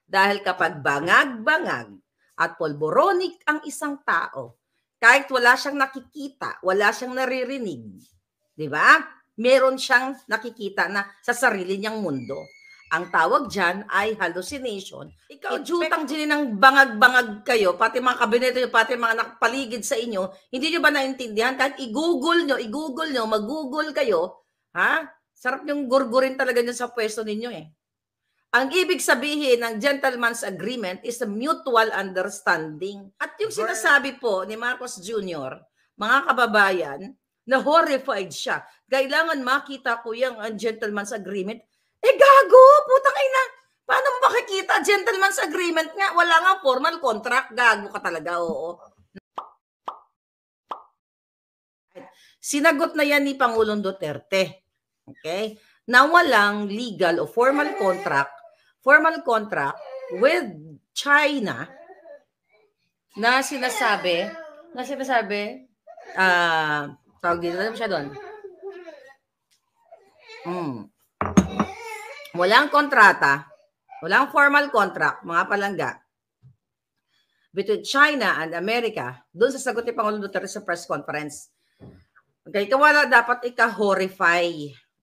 Dahil kapag bangag-bangag at polboronic ang isang tao, kahit wala siyang nakikita, wala siyang naririnig, di ba? Meron siyang nakikita na sa sarili niyang mundo. Ang tawag dyan ay hallucination. Ikaw, jutang dyan ng bangag-bangag kayo, pati mga kabineto nyo, pati mga nakapaligid sa inyo, hindi nyo ba naintindihan? Kahit i-google nyo, mag-google kayo, ha? Sarap yung gurgurin talaga nyo sa pwesto ninyo eh. Ang ibig sabihin ng gentleman's agreement is a mutual understanding. At yung sinasabi po ni Marcos Jr., mga kababayan, na horrified siya. Kailangan makita ko yung gentleman's agreement. Gago, putang ina. Paano mo makikita gentleman's agreement nga? Wala nga formal contract. Gago ka talaga, oo. Sinagot na yan ni Pangulong Duterte. Okay? Na walang legal o formal contract with China na sinasabi tawag dito na siya doon. Walang kontrata, walang formal contract, mga palangga, between China and America, doon sa sagot ni Pangulong Duterte sa press conference. Okay, wala dapat ika-horrify.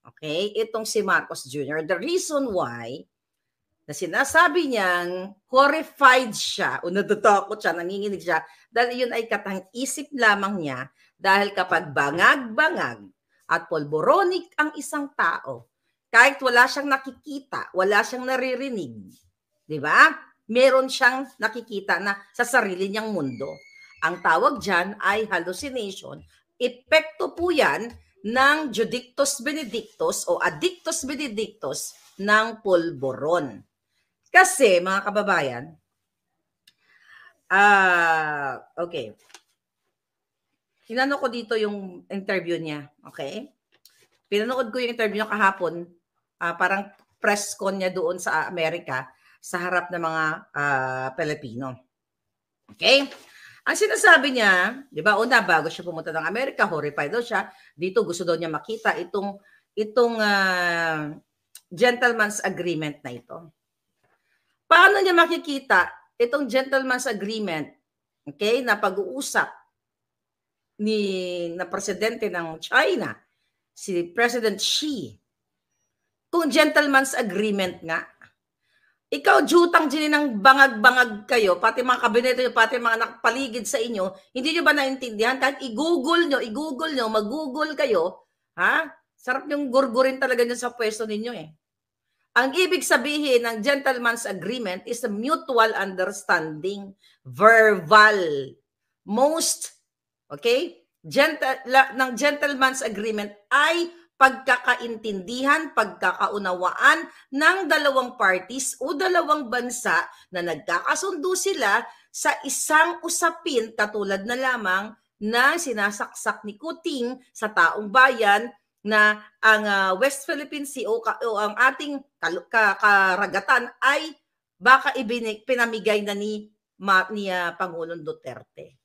Okay, itong si Marcos Jr. The reason why na sinasabi niyang horrified siya o natatakot siya, nanginginig siya, dahil yun ay katang-isip lamang niya dahil kapag bangag-bangag at polboronic ang isang tao, kahit wala siyang nakikita, wala siyang naririnig, di ba? Meron siyang nakikita na sa sarili niyang mundo. Ang tawag dyan ay hallucination. Epekto po yan ng Judictus Benedictus o Addictus Benedictus ng polboron. Kasi, mga kababayan, okay. Tinanong ko dito yung interview niya, okay? Pinanood ko yung interview niya kahapon, parang press con niya doon sa Amerika sa harap ng mga Pilipino. Okay? Ang sinasabi niya, di ba, una, bago siya pumunta ng Amerika, horrified daw siya. Dito gusto daw niya makita itong gentleman's agreement na ito. Paano niya makikita itong gentleman's agreement, okay, na pag-uusap na presidente ng China, si President Xi, kung gentleman's agreement nga? Ikaw, jutang dyan ng bangag-bangag kayo, pati mga kabineto nyo, pati mga nakapaligid sa inyo, hindi nyo ba naintindihan? Kahit i-google nyo, mag-google kayo, ha? Sarap yung gurgurin talaga nyo sa pwesto ninyo eh. Ang ibig sabihin ng gentleman's agreement is a mutual understanding, verbal. Most, okay, ng gentleman's agreement ay pagkakaintindihan, pagkakaunawaan ng dalawang parties o dalawang bansa na nagkakasundo sila sa isang usapin katulad na lamang na sinasaksak ni Kuting sa taong bayan na ang West Philippine Sea o ang ating karagatan ay baka pinamigay na ni Pangulong Duterte.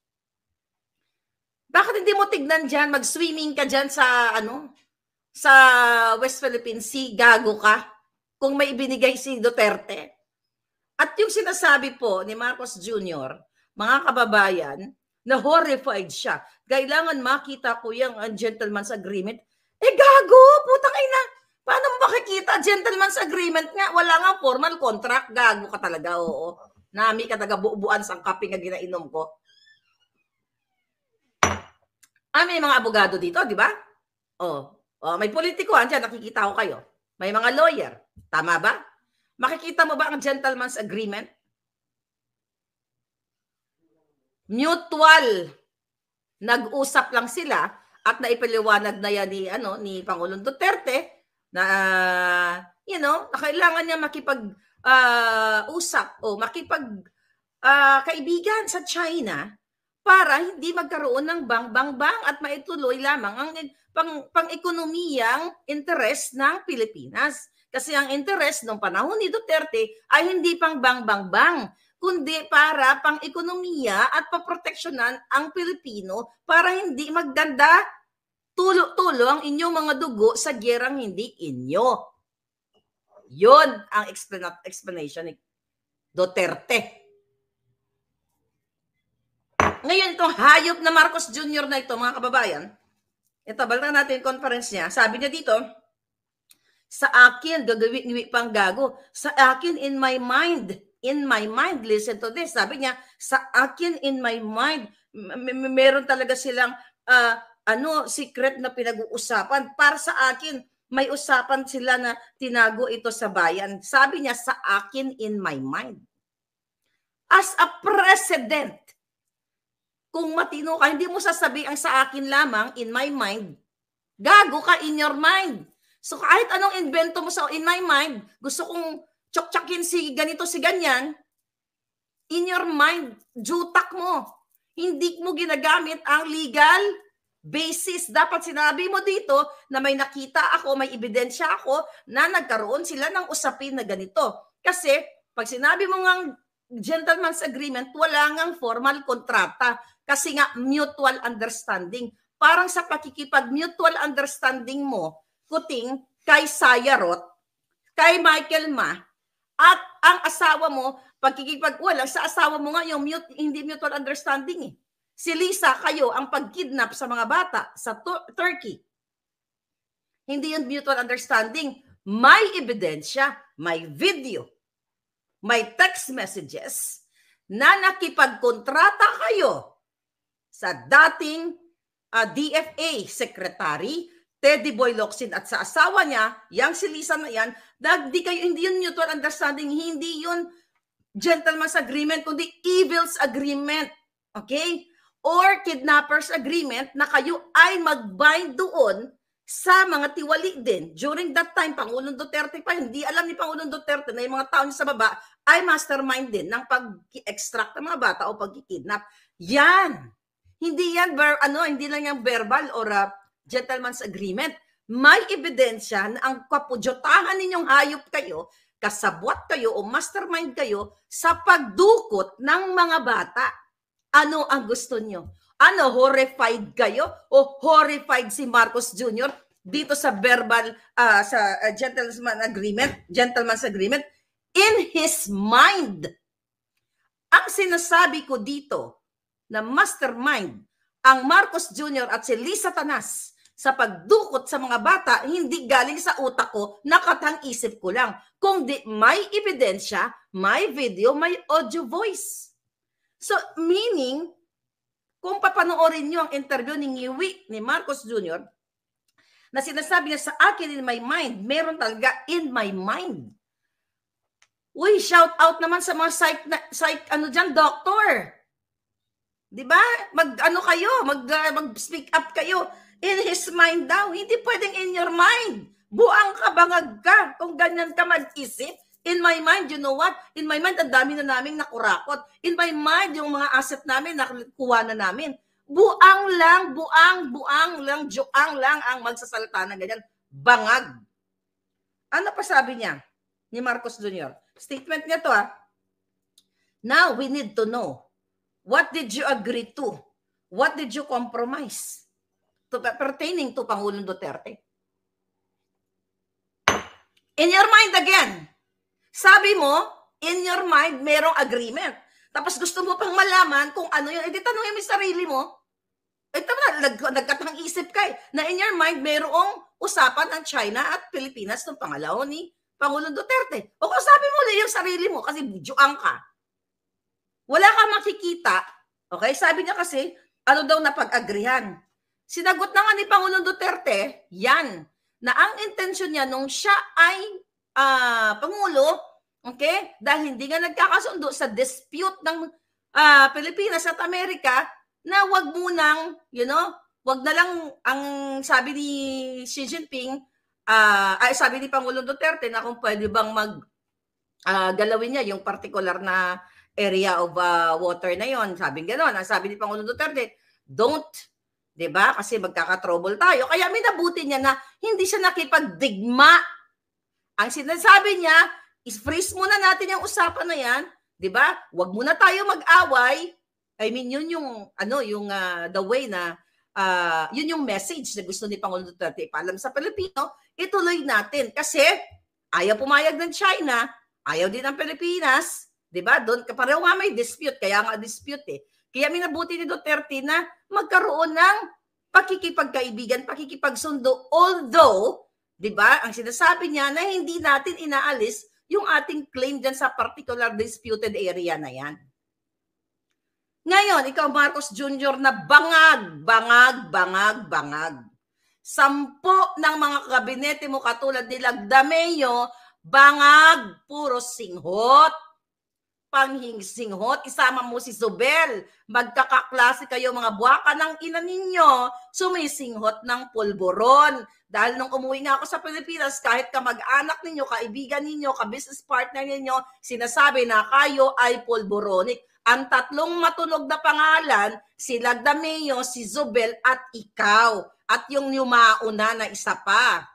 Bakit hindi mo tignan dyan? Mag-swimming ka dyan sa sa West Philippine Sea, gago ka kung may ibinigay si Duterte. At yung sinasabi po ni Marcos Jr., mga kababayan, na horrified siya. Kailangan makita ko yung gentleman's agreement. Gago, putang ina. Paano mo makikita gentleman's agreement nga? Wala nga formal contract. Gago ka talaga, oo. Nami ka taga buubuan sa kape nga ginainom ko. May mga abogado dito, di ba? May politiko, andyan, nakikita ko kayo. May mga lawyer. Tama ba? Makikita mo ba ang gentleman's agreement? Mutual. Nag-usap lang sila at naipaliwanag na yan ni Pangulong Duterte na, na kailangan niya makipag-usap o makipag-kaibigan sa China para hindi magkaroon ng bang at maituloy lamang ang pang-ekonomiyang interes ng Pilipinas. Kasi ang interes ng panahon ni Duterte ay hindi pang bang, kundi para pang-ekonomiya at paproteksyonan ang Pilipino para hindi magdanda tulo-tulo ang inyong mga dugo sa gyerang hindi inyo. Yun ang explanation Duterte. Ngayon, itong hayop na Marcos Jr. na ito, mga kababayan, ito, balikan natin yung conference niya. Sabi niya dito, sa akin, gagawin pang gago. Sa akin, in my mind, listen to this. Sabi niya, sa akin, in my mind, meron talaga silang secret na pinag-uusapan. Para sa akin, may usapan sila na tinago ito sa bayan. Sabi niya, sa akin, in my mind. As a president, kung matino ka, hindi mo sasabi ang sa akin lamang, in my mind, gago ka in your mind. So kahit anong invento mo sa in my mind, gusto kong tsak-tsakin si ganito, si ganyan, in your mind, jutak mo. Hindi mo ginagamit ang legal basis. Dapat sinabi mo dito na may nakita ako, may ebidensya ako na nagkaroon sila ng usapin na ganito. Kasi pag sinabi mo ngang gentleman's agreement, wala ngang formal kontrata. Kasi nga mutual understanding. Parang sa pakikipag-mutual understanding mo, kuting kay Sayarot, kay Michael Ma, at ang asawa mo, wala, sa asawa mo nga yung hindi mutual understanding eh. Si Lisa, kayo ang pagkidnap sa mga bata sa Turkey. Hindi yun mutual understanding. May ebidensya, may video, may text messages na nakipagkontrata kayo sa dating DFA Secretary Teddy Boy Locsin at sa asawa niya, yang si Lisa na yan, hindi yun mutual understanding, hindi yun gentleman's agreement, kundi evil's agreement. Okay? Or kidnappers agreement na kayo ay mag-bind doon sa mga tiwali din. During that time, Pangulong Duterte pa, hindi alam ni Pangulong Duterte na yung mga tao niya sa baba ay mastermind din ng pag-extract ng mga bata o pag-kidnap. Yan! Hindi yan, hindi lang yung verbal or gentleman's agreement. May ebidensya na ang kapudyotahan ninyong hayop kayo, kasabwat kayo o mastermind kayo sa pagdukot ng mga bata. Ano ang gusto nyo? Ano, horrified kayo? O horrified si Marcos Jr. dito sa verbal, gentleman's agreement? In his mind. Ang sinasabi ko dito na mastermind ang Marcos Jr. at si Lisa Tanas sa pagdukot sa mga bata, hindi galing sa utak ko, nakatang-isip ko lang. Kung di may ebidensya, may video, may audio voice. So, meaning, kung papanoorin nyo ang interview ni Ngiwi, ni Marcos Jr., na sinasabi niya sa akin in my mind, meron talaga in my mind. Uy, shout out naman sa mga doctor. Diba? Mag-speak up kayo. In his mind daw. Hindi pwedeng in your mind. Buang ka, bangag ka. Kung ganyan ka mag-isip. In my mind, you know what? In my mind, ang dami na naming nakurakot. In my mind, yung mga asset namin, nakuha na namin. Buang lang, juang lang ang magsasalita na ganyan. Bangag. Ano pa sabi niya ni Marcos Jr.? Statement niya to Now, we need to know. What did you agree to? What did you compromise? Pertaining to Pangulong Duterte. In your mind again. Sabi mo, in your mind, merong agreement. Tapos gusto mo pang malaman kung ano yun. Tanungin mo yung sarili mo. Nagkatang-isip ka na in your mind, merong usapan ng China at Pilipinas ng pangalaw ni Pangulong Duterte. O kung sabi mo na yung sarili mo kasi bujuang ka. Wala kang makikita. Okay? Sabi niya kasi, ano daw napag-agrihan. Sinagot na nga ni Pangulong Duterte, yan, na ang intensyon niya nung siya ay Pangulo, okay, dahil hindi nga nagkakasundo sa dispute ng Pilipinas at Amerika, na wag munang, wag na lang ang sabi ni Xi Jinping, sabi ni Pangulong Duterte na kung pwede bang galawin niya yung particular na area of water na yon. Sabi gano'n. Ang sabi ni Pangulong Duterte, don't. Diba? Kasi magkaka-trouble tayo. Kaya minabuti niya na hindi siya nakipagdigma. Ang sinasabi niya, is freeze muna natin yung usapan na yan. Diba? Huwag muna tayo mag-away. I mean, yun yung, the way na, yun yung message na gusto ni Pangulong Duterte ipaalam sa Pilipino, ituloy natin. Kasi ayaw pumayag ng China, ayaw din ng Pilipinas, Diba? Doon, pareho nga may dispute, kaya nga dispute eh. Kaya minabuti ni Duterte na magkaroon ng pakikipagkaibigan, pakikipagsundo, although, diba, ang sinasabi niya na hindi natin inaalis yung ating claim dyan sa particular disputed area na yan. Ngayon, ikaw Marcos Jr. na bangag. 10 ng mga kabinete mo katulad ni Lagdameo, bangag, puro singhot. Panghinsinghot, isama mo si Zobel. Magkakaklase kayo mga buwaka ng ina ninyo, sumisinghot ng pulburon. Dahil nung umuwi nga ako sa Pilipinas, kahit kamag-anak ninyo, kaibigan ninyo, ka-business partner ninyo, sinasabi na kayo ay pulburonic. Ang 3 matunog na pangalan, si Lagdameo, si Zobel at ikaw. At yung yumauna na isa pa.